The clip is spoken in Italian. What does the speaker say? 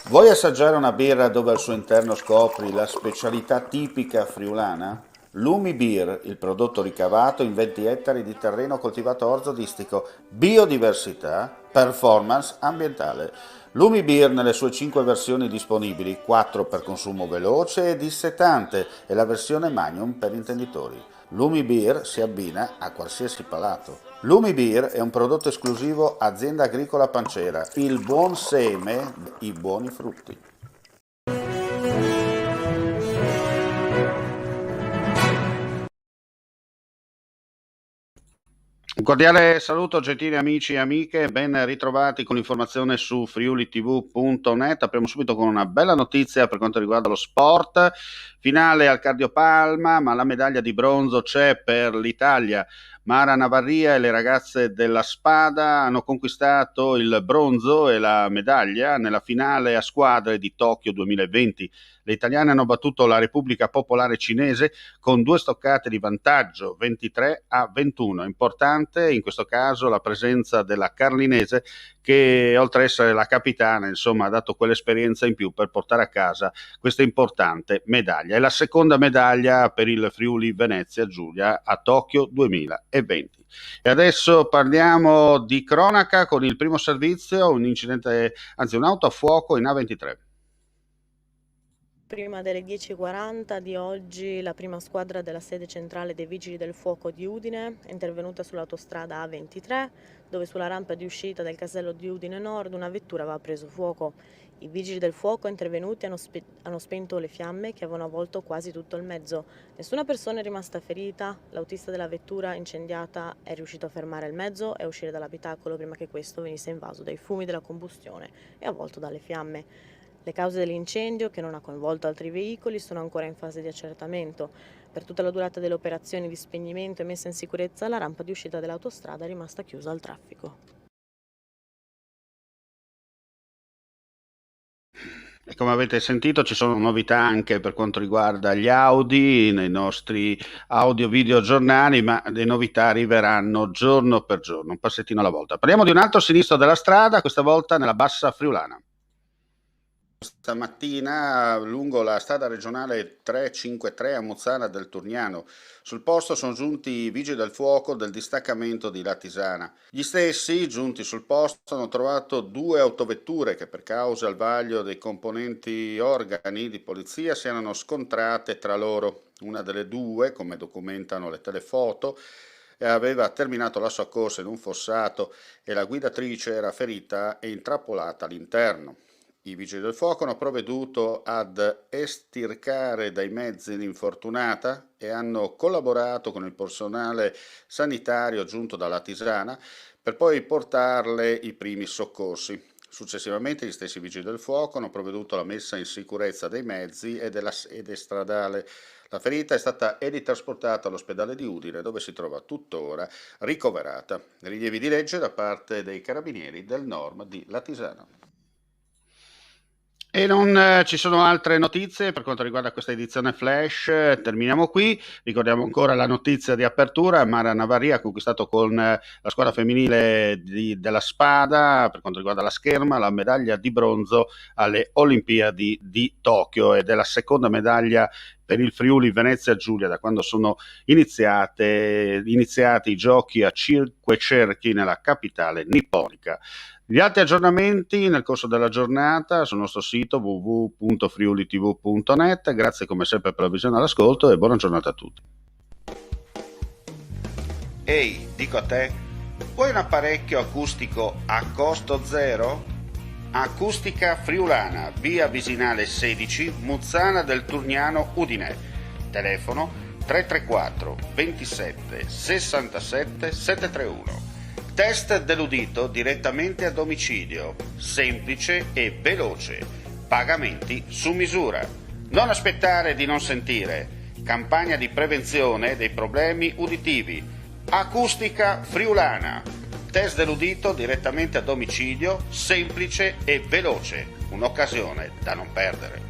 Vuoi assaggiare una birra dove al suo interno scopri la specialità tipica friulana? Lumi Beer, il prodotto ricavato in 20 ettari di terreno coltivato a orzo distico, biodiversità, performance ambientale. Lumi Beer nelle sue 5 versioni disponibili, 4 per consumo veloce e dissetante e la versione Magnum per intenditori. Lumi Beer si abbina a qualsiasi palato. Lumi Beer è un prodotto esclusivo Azienda Agricola Pancera, il buon seme, i buoni frutti. Un cordiale saluto gentili amici e amiche, ben ritrovati con l'informazione su friulitv.net. Apriamo subito con una bella notizia per quanto riguarda lo sport. Finale al cardiopalma, ma la medaglia di bronzo c'è per l'Italia. Mara Navarria e le ragazze della Spada hanno conquistato il bronzo e la medaglia nella finale a squadre di Tokyo 2020. Le italiane hanno battuto la Repubblica Popolare Cinese con 2 stoccate di vantaggio, 23-21. Importante in questo caso la presenza della carlinese che, oltre ad essere la capitana, insomma, ha dato quell'esperienza in più per portare a casa questa importante medaglia. È la seconda medaglia per il Friuli Venezia Giulia a Tokyo 2020. E adesso parliamo di cronaca con il primo servizio, un incidente, anzi un'auto a fuoco in A23. Prima delle 10:40 di oggi la prima squadra della sede centrale dei Vigili del Fuoco di Udine è intervenuta sull'autostrada A23, dove sulla rampa di uscita del casello di Udine Nord una vettura aveva preso fuoco. I Vigili del Fuoco intervenuti hanno spento le fiamme che avevano avvolto quasi tutto il mezzo. Nessuna persona è rimasta ferita, l'autista della vettura incendiata è riuscito a fermare il mezzo e a uscire dall'abitacolo prima che questo venisse invaso dai fumi della combustione e avvolto dalle fiamme. Le cause dell'incendio, che non ha coinvolto altri veicoli, sono ancora in fase di accertamento. Per tutta la durata delle operazioni di spegnimento e messa in sicurezza, la rampa di uscita dell'autostrada è rimasta chiusa al traffico. E come avete sentito ci sono novità anche per quanto riguarda gli Audi nei nostri audio-video giornali, ma le novità arriveranno giorno per giorno, un passettino alla volta. Parliamo di un altro sinistro della strada, questa volta nella Bassa Friulana. Stamattina lungo la strada regionale 353 a Muzzana del Turniano. Sul posto sono giunti i vigili del fuoco del distaccamento di Latisana. Gli stessi, giunti sul posto, hanno trovato 2 autovetture che per causa al vaglio dei componenti organi di polizia si erano scontrate tra loro. Una delle 2, come documentano le telefoto, aveva terminato la sua corsa in un fossato e la guidatrice era ferita e intrappolata all'interno. I vigili del fuoco hanno provveduto ad estircare dai mezzi l'infortunata e hanno collaborato con il personale sanitario giunto dalla Tisana per poi portarle i primi soccorsi. Successivamente gli stessi vigili del fuoco hanno provveduto alla messa in sicurezza dei mezzi e della sede stradale. La ferita è stata trasportata all'ospedale di Udine, dove si trova tuttora ricoverata. Rilievi di legge da parte dei carabinieri del Norm di Latisana. E non ci sono altre notizie per quanto riguarda questa edizione flash. Terminiamo qui. Ricordiamo ancora la notizia di apertura. Mara Navarria ha conquistato con la squadra femminile della Spada, per quanto riguarda la scherma, la medaglia di bronzo alle Olimpiadi di Tokyo ed è la seconda medaglia per il Friuli Venezia Giulia da quando sono iniziati i giochi a 5 cerchi nella capitale nipponica. Gli altri aggiornamenti nel corso della giornata sul nostro sito www.friulitv.net. Grazie come sempre per la visione e l'ascolto e buona giornata a tutti. Ehi, dico a te, vuoi un apparecchio acustico a costo zero? Acustica Friulana, via Visinale 16, Muzzana del Turniano, Udine. Telefono 334 27 67 731. Test dell'udito direttamente a domicilio, semplice e veloce, pagamenti su misura. Non aspettare di non sentire, campagna di prevenzione dei problemi uditivi. Acustica Friulana, test dell'udito direttamente a domicilio, semplice e veloce, un'occasione da non perdere.